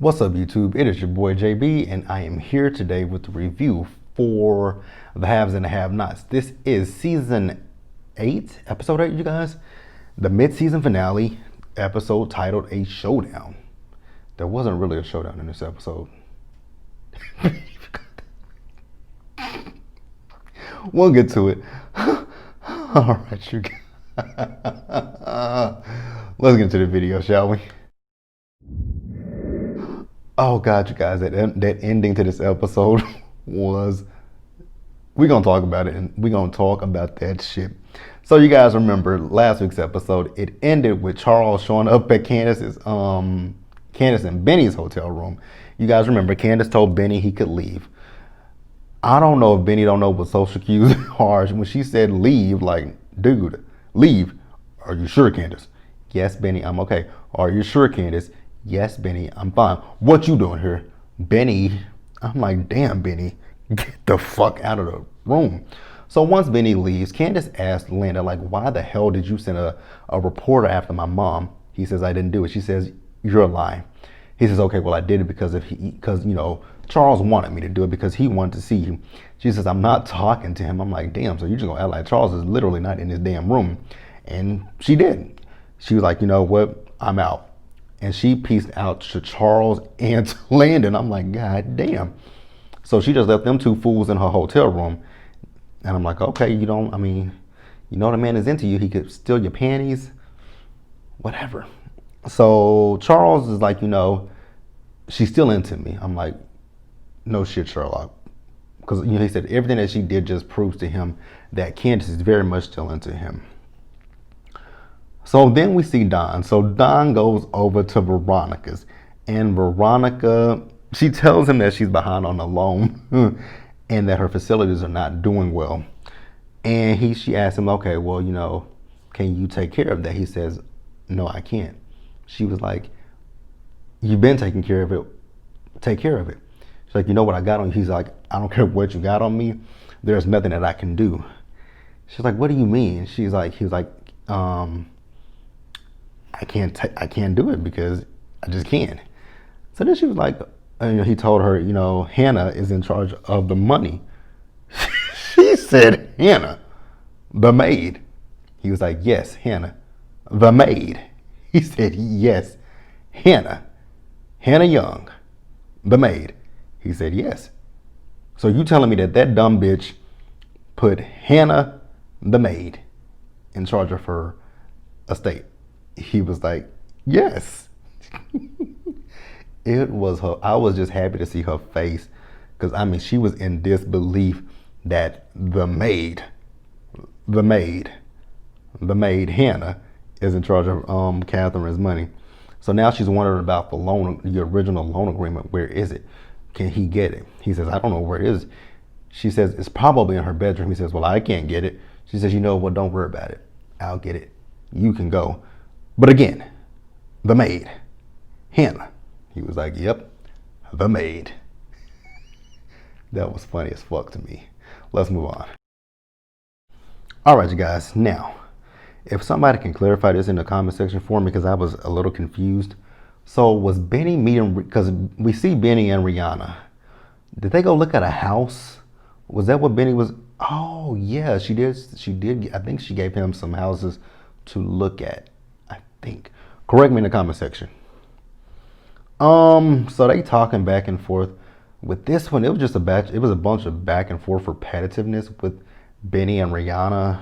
What's up, YouTube? It is your boy JB, and I am here today with the review for The Haves and the Have-Nots. This is season 8, episode 8, you guys. The mid-season finale, episode titled A Showdown. There wasn't really a showdown in this episode. We'll get to it. All right, you guys. Let's get into the video, shall we? Oh God, you guys, that ending to this episode was, we're going to talk about it, and we're going to talk about that shit. So you guys remember last week's episode, it ended with Charles showing up at Candace and Benny's hotel room. You guys remember Candace told Benny he could leave. I don't know if Benny don't know what social cues are. When she said leave, like, dude, leave. Are you sure, Candace? Yes, Benny, I'm okay. Are you sure, Candace? Yes, Benny, I'm fine. What you doing here? Benny, I'm like, damn, Benny, get the fuck out of the room. So once Benny leaves, Candace asked Linda, like, why the hell did you send a reporter after my mom? He says, I didn't do it. She says, you're lying. He says, okay, well, I did it because you know, Charles wanted me to do it because he wanted to see you. She says, I'm not talking to him. I'm like, damn, so you're just gonna act like Charles is literally not in his damn room. And she did. She was like, you know what, I'm out. And she pieced out to Charles and to Landon. I'm like, God damn. So she just left them two fools in her hotel room. And I'm like, okay, you know the man is into you. He could steal your panties, whatever. So Charles is like, you know, she's still into me. I'm like, no shit, Sherlock. Because, you know, he said everything that she did just proves to him that Candace is very much still into him. So then we see Don. So Don goes over to Veronica's, and Veronica, she tells him that she's behind on the loan and that her facilities are not doing well. And she asks him, okay, well, you know, can you take care of that? He says, no, I can't. She was like, you've been taking care of it. Take care of it. She's like, you know what I got on you? He's like, I don't care what you got on me. There's nothing that I can do. She's like, what do you mean? He was like, I can't do it because I just can't. So then she was like, you know, he told her, you know, Hannah is in charge of the money. She said, Hannah, the maid. He was like, yes, Hannah, the maid. He said, yes, Hannah Young, the maid. He said, yes. So you telling me that dumb bitch put Hannah, the maid, in charge of her estate? He was like, yes. It was her. I was just happy to see her face, because I mean, she was in disbelief that the maid Hannah is in charge of Catherine's money. So now she's wondering about the loan, the original loan agreement. Where is it? Can he get it? He says, I don't know where it is. She says, it's probably in her bedroom. He says, well, I can't get it. She says, you know what, don't worry about it. I'll get it. You can go. But again, the maid, Hannah. He was like, yep, the maid. That was funny as fuck to me. Let's move on. All right, you guys. Now, if somebody can clarify this in the comment section for me, because I was a little confused. So was Benny meeting, because we see Benny and Rihanna. Did they go look at a house? Was that what Benny was? Oh, yeah, she did. I think she gave him some houses to look at. Think. Correct me in the comment section. So they talking back and forth. With this one, it was just it was a bunch of back and forth repetitiveness with Benny and Rihanna.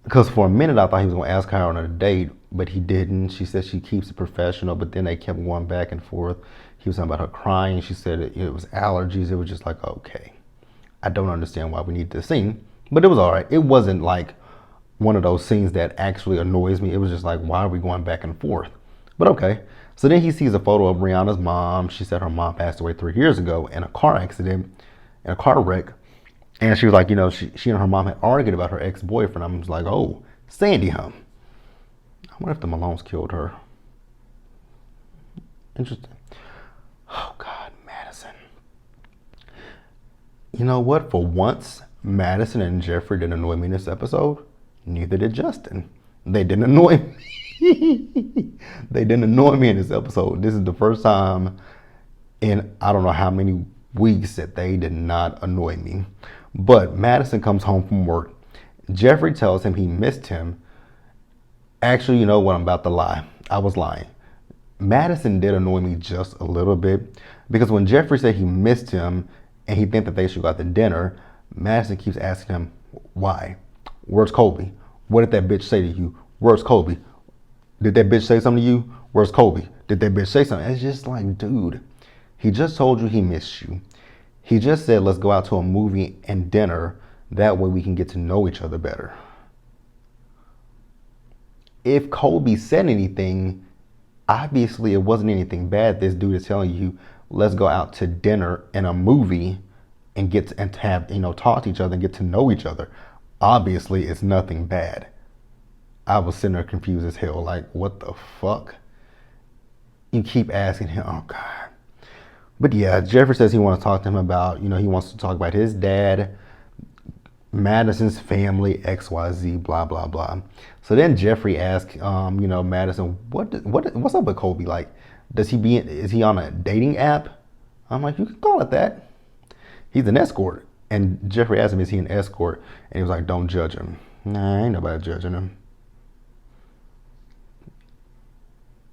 Because for a minute I thought he was gonna ask her on a date, but he didn't. She said she keeps it professional, but then they kept going back and forth. He was talking about her crying. She said it was allergies. It was just like, okay, I don't understand why we need this scene, but it was all right. It wasn't like one of those scenes that actually annoys me. It was just like, why are we going back and forth? But okay. So then he sees a photo of Rihanna's mom. She said her mom passed away 3 years ago in a car accident, in a car wreck. And she was like, you know, she and her mom had argued about her ex-boyfriend. I was like, oh, Sandy Hum. I wonder if the Malones killed her. Interesting. Oh God, Madison. You know what? For once, Madison and Jeffrey didn't annoy me in this episode. Neither did Justin. They didn't annoy me. They didn't annoy me in this episode. This is the first time in I don't know how many weeks that they did not annoy me. But Madison comes home from work. Jeffrey tells him he missed him. Actually, you know what? I'm about to lie. I was lying. Madison did annoy me just a little bit because when Jeffrey said he missed him and he think that they should go out to dinner, Madison keeps asking him, why? Where's Colby? What did that bitch say to you? Where's Colby? Did that bitch say something to you? Where's Colby? Did that bitch say something? It's just like, dude, he just told you he missed you. He just said, let's go out to a movie and dinner. That way we can get to know each other better. If Colby said anything, obviously it wasn't anything bad. This dude is telling you, let's go out to dinner and a movie and get to, and have, talk to each other and get to know each other. Obviously it's nothing bad. I was sitting there confused as hell, like, what the fuck? You keep asking him, oh God. But yeah, Jeffrey says he wants to talk to him about, he wants to talk about his dad, Madison's family, XYZ, blah, blah, blah. So then Jeffrey asks, Madison, what's up with Colby? Like, is he on a dating app? I'm like, you can call it that. He's an escort. And Jeffrey asked him, is he an escort? And he was like, don't judge him. Nah, ain't nobody judging him.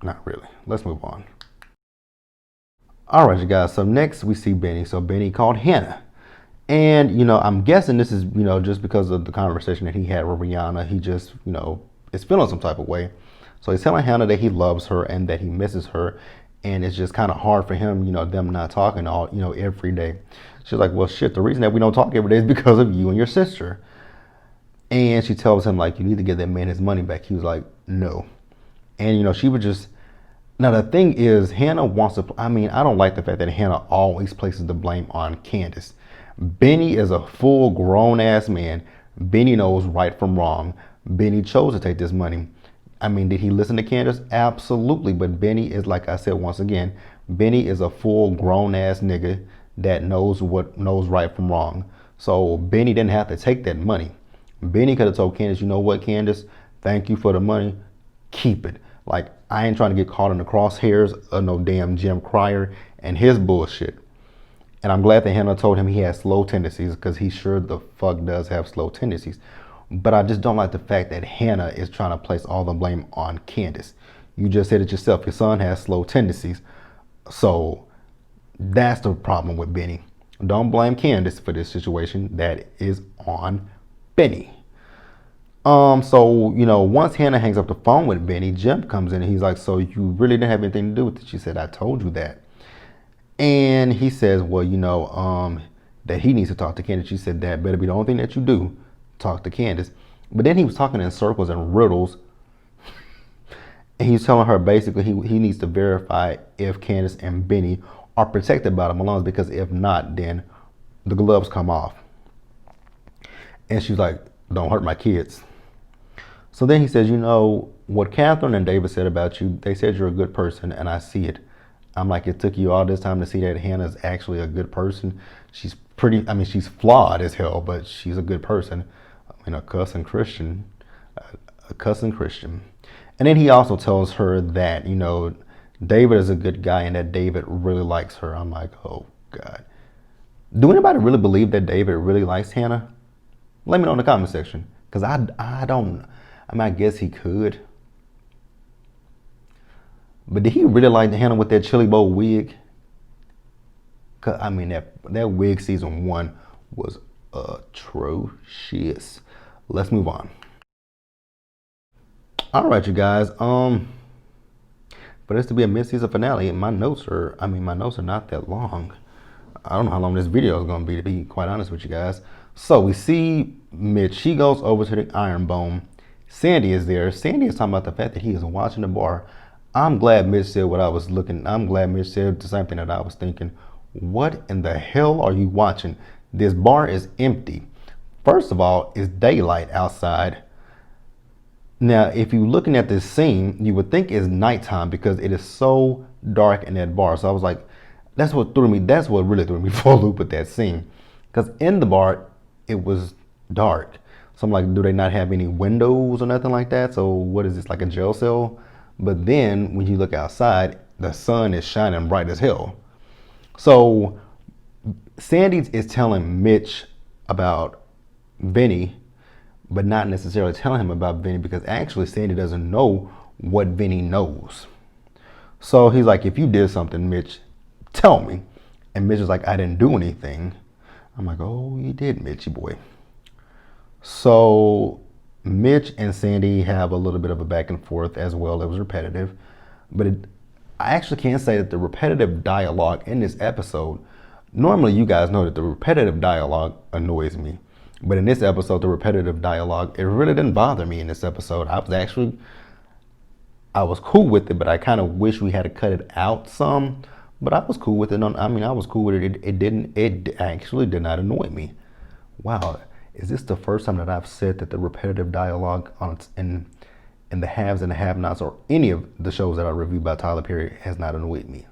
Not really. Let's move on. All right, you guys. So next we see Benny. So Benny called Hannah. And, I'm guessing this is, just because of the conversation that he had with Rihanna. He just, is feeling some type of way. So he's telling Hannah that he loves her and that he misses her. And it's just kind of hard for him, them not talking all, every day. She's like, well, shit, the reason that we don't talk every day is because of you and your sister. And she tells him, like, you need to give that man his money back. He was like, no. And, she would just, now the thing is, Hannah wants to, I don't like the fact that Hannah always places the blame on Candace. Benny is a full grown ass man. Benny knows right from wrong. Benny chose to take this money. Did he listen to Candace? Absolutely. But Benny is, like I said once again, Benny is a full grown ass nigga that knows right from wrong. So Benny didn't have to take that money. Benny could have told Candace, you know what, Candace, thank you for the money. Keep it. Like, I ain't trying to get caught in the crosshairs of no damn Jim Cryer and his bullshit. And I'm glad that Hannah told him he has slow tendencies, because he sure the fuck does have slow tendencies. But I just don't like the fact that Hannah is trying to place all the blame on Candace. You just said it yourself. Your son has slow tendencies. So that's the problem with Benny. Don't blame Candace for this situation. That is on Benny. So, once Hannah hangs up the phone with Benny, Jim comes in and he's like, so you really didn't have anything to do with it? She said, I told you that. And he says, well, that he needs to talk to Candace. She said, that better be the only thing that you do, talk to Candace. But then he was talking in circles and riddles. And he's telling her basically he needs to verify if Candace and Benny are protected by the Malones, because if not, then the gloves come off. And she's like, don't hurt my kids. So then he says, what Catherine and David said about you, they said you're a good person, and I see it. I'm like, it took you all this time to see that Hannah's actually a good person. She's she's flawed as hell, but she's a good person. A cussing Christian. And then he also tells her that, David is a good guy and that David really likes her. I'm like, oh God. Do anybody really believe that David really likes Hannah? Let me know in the comment section. Because I don't, I guess he could. But did he really like Hannah with that Chili Bowl wig? Cause that wig season 1 was atrocious. Let's move on. All right, you guys. For this to be a mid-season finale, my notes are not that long. I don't know how long this video is going to be quite honest with you guys. So we see Mitch. He goes over to the Iron Bone. Sandy is there. Sandy is talking about the fact that he is watching the bar. I'm glad Mitch said what I was looking. I'm glad Mitch said the same thing that I was thinking. What in the hell are you watching? This bar is empty. First of all, it's daylight outside. Now, if you're looking at this scene, you would think it's nighttime because it is so dark in that bar. So I was like, that's what really threw me for a loop with that scene. Because in the bar, it was dark. So I'm like, do they not have any windows or nothing like that? So what is this, like a jail cell? But then when you look outside, the sun is shining bright as hell. So Sandy is telling Mitch about Vinny, but not necessarily telling him about Vinny, because actually Sandy doesn't know what Vinny knows. So he's like, if you did something, Mitch, tell me. And Mitch is like, I didn't do anything. I'm like, oh, you did, Mitchy boy. So Mitch and Sandy have a little bit of a back and forth as well. It was repetitive, but I actually can't say that the repetitive dialogue in this episode, normally you guys know that the repetitive dialogue annoys me, but in this episode, the repetitive dialogue, it really didn't bother me in this episode. I was cool with it, but I kind of wish we had to cut it out some, but I was cool with it. I was cool with it. It actually did not annoy me. Wow. Is this the first time that I've said that the repetitive dialogue in the haves and the have-nots, or any of the shows that I reviewed by Tyler Perry, has not annoyed me?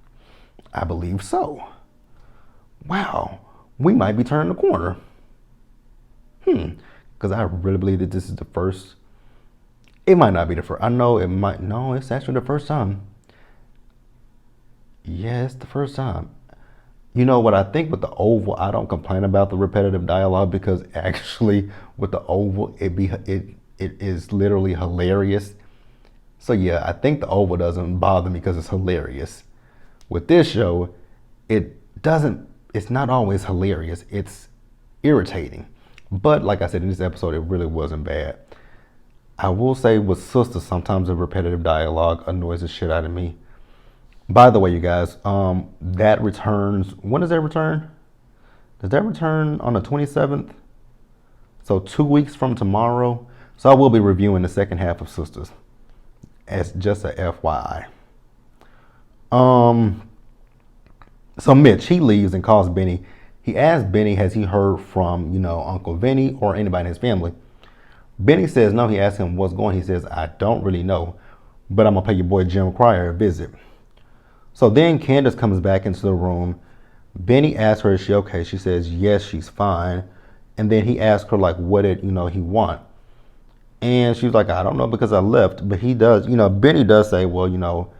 I believe so. Wow, we might be turning the corner. Because I really believe that this is the first. It might not be the first. I know it might. No, it's actually the first time. Yeah, it's the first time. You know what I think with the Oval, I don't complain about the repetitive dialogue, because actually with the Oval, it is literally hilarious. So yeah, I think the Oval doesn't bother me because it's hilarious. With this show, it's not always hilarious. It's irritating. But like I said, in this episode, it really wasn't bad. I will say with Sisters, sometimes the repetitive dialogue annoys the shit out of me. By the way, you guys, that returns. When does that return? Does that return on the 27th? So 2 weeks from tomorrow. So I will be reviewing the second half of Sisters, as just a FYI. So Mitch, he leaves and calls Benny. He asks Benny, has he heard from, Uncle Vinny or anybody in his family? Benny says no. He asks him what's going. He says, I don't really know, but I'm gonna pay your boy Jim Cryer a visit. So then Candace comes back into the room. Benny asks her, is she okay? She says, yes, she's fine. And then he asks her, like, what did, he want? And she's like, I don't know, because I left. But he does, Benny does say, well,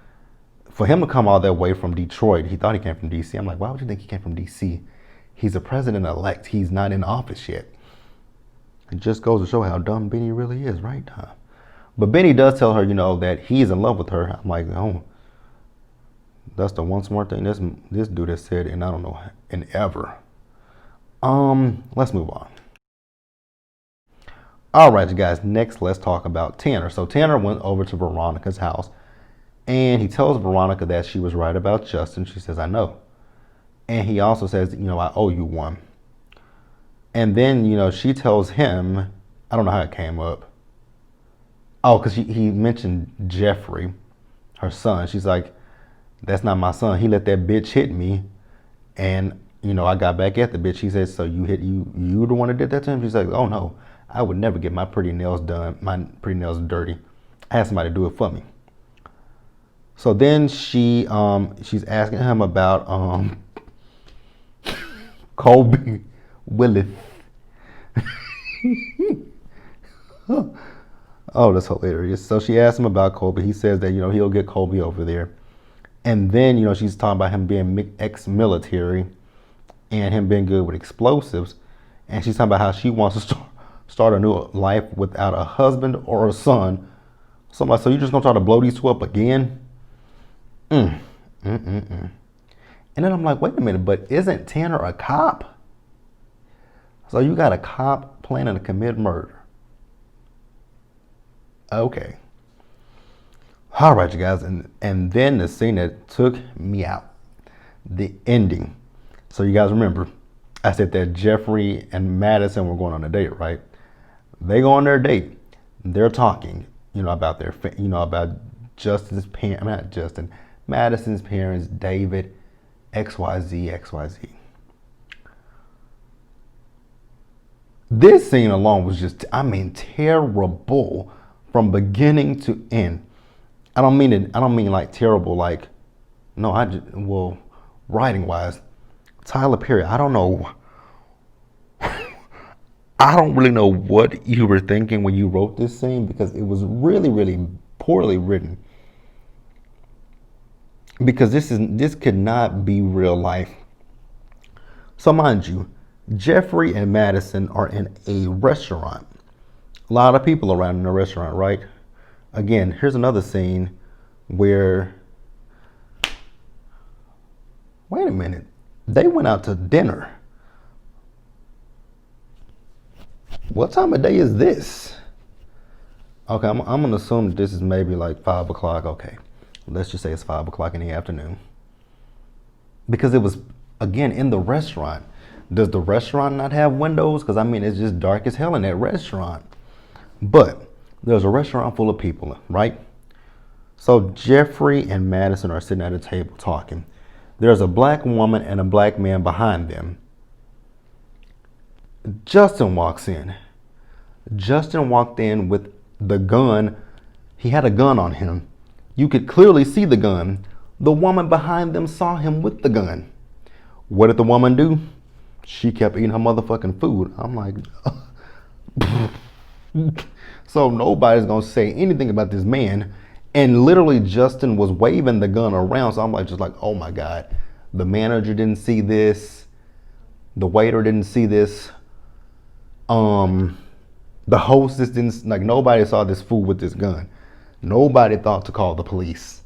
for him to come all that way from Detroit, he thought he came from D.C. I'm like, why would you think he came from D.C.? He's a president-elect. He's not in office yet. It just goes to show how dumb Benny really is, right? But Benny does tell her, that he's in love with her. I'm like, oh. That's the one smart thing this dude has said in, I don't know, in ever. Let's move on. All right, you guys, next let's talk about Tanner. So Tanner went over to Veronica's house, and he tells Veronica that she was right about Justin. She says, I know. And he also says, I owe you one. And then, she tells him, I don't know how it came up. Oh, because he mentioned Jeffrey, her son. She's like, that's not my son. He let that bitch hit me, and I got back at the bitch. He said, so you the one that did that to him? She's like, oh no, I would never get my pretty nails done, my pretty nails dirty. I had somebody do it for me. So then she's asking him about Kobe Willis. Oh, that's hilarious. So she asked him about Kobe. He says that he'll get Kobe over there. And then, she's talking about him being ex-military and him being good with explosives. And she's talking about how she wants to start a new life without a husband or a son. So I'm like, so you're just going to try to blow these two up again? And then I'm like, wait a minute, but isn't Tanner a cop? So you got a cop planning to commit murder. Okay. All right, you guys, and then the scene that took me out, the ending. So you guys remember, I said that Jeffrey and Madison were going on a date, right? They go on their date. They're talking, about their, about Justin's parents, not Justin, Madison's parents, David, XYZ. This scene alone was just, terrible from beginning to end. I don't mean like terrible, like, no, writing wise, Tyler Perry, I don't know I don't really know what you were thinking when you wrote this scene because it was really, really poorly written. Because this could not be real life. So mind you, Jeffrey and Madison are in a restaurant. A lot of people around in the restaurant, right? Again, here's another scene where, wait a minute, they went out to dinner. What time of day is this? Okay, I'm gonna assume that this is maybe like 5 o'clock. Okay, let's just say it's 5 o'clock in the afternoon. Because it was, again, in the restaurant. Does the restaurant not have windows? Because I mean, it's just dark as hell in that restaurant. But there's a restaurant full of people, right? So Jeffrey and Madison are sitting at a table talking. There's a black woman and a black man behind them. Justin walks in. Justin walked in with the gun. He had a gun on him. You could clearly see the gun. The woman behind them saw him with the gun. What did the woman do? She kept eating her motherfucking food. I'm like, so nobody's gonna say anything about this man. And literally Justin was waving the gun around. So I'm like, just like, oh my God. The manager didn't see this. The waiter didn't see this. The hostess didn't, like, nobody saw this fool with this gun. Nobody thought to call the police.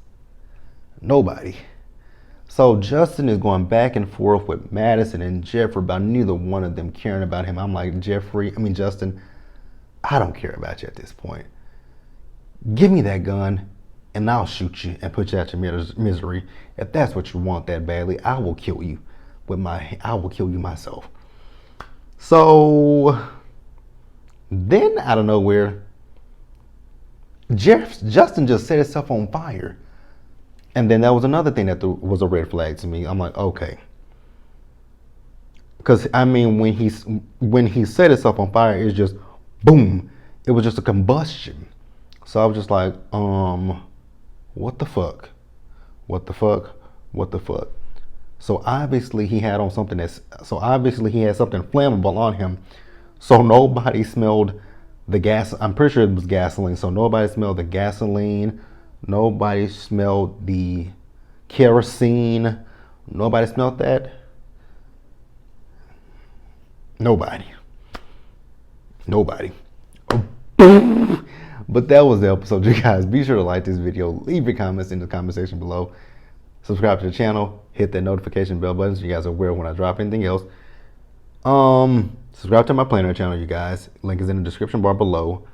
Nobody. So Justin is going back and forth with Madison and Jeffrey about neither one of them caring about him. I'm like, Justin, I don't care about you at this point. Give me that gun and I'll shoot you and put you out your misery. If that's what you want that badly, I will kill you myself. So then out of nowhere, Justin just set himself on fire. And then that was another thing that was a red flag to me. I'm like, okay. Because, I mean, when he set himself on fire, it's just boom. It was just a combustion. So I was just like, what the fuck? What the fuck? What the fuck? So obviously he had something flammable on him. So nobody smelled the gas. I'm pretty sure it was gasoline. So nobody smelled the gasoline. Nobody smelled the kerosene. Nobody smelled that. Nobody. But that was the episode, you guys. Be sure to like this video. Leave your comments in the comment section below. Subscribe to the channel. Hit that notification bell button so you guys are aware when I drop anything else. Subscribe to my planner channel, you guys. Link is in the description bar below.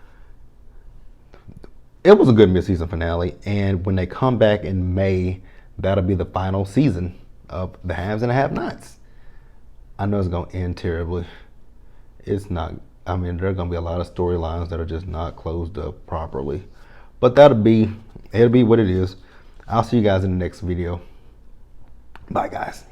It was a good mid-season finale, and when they come back in May, that'll be the final season of the Haves and the Have-Nots. I know it's gonna end terribly. It's not. I mean, there are gonna be a lot of storylines that are just not closed up properly, but it'll be what it is. I'll see you guys in the next video. Bye, guys.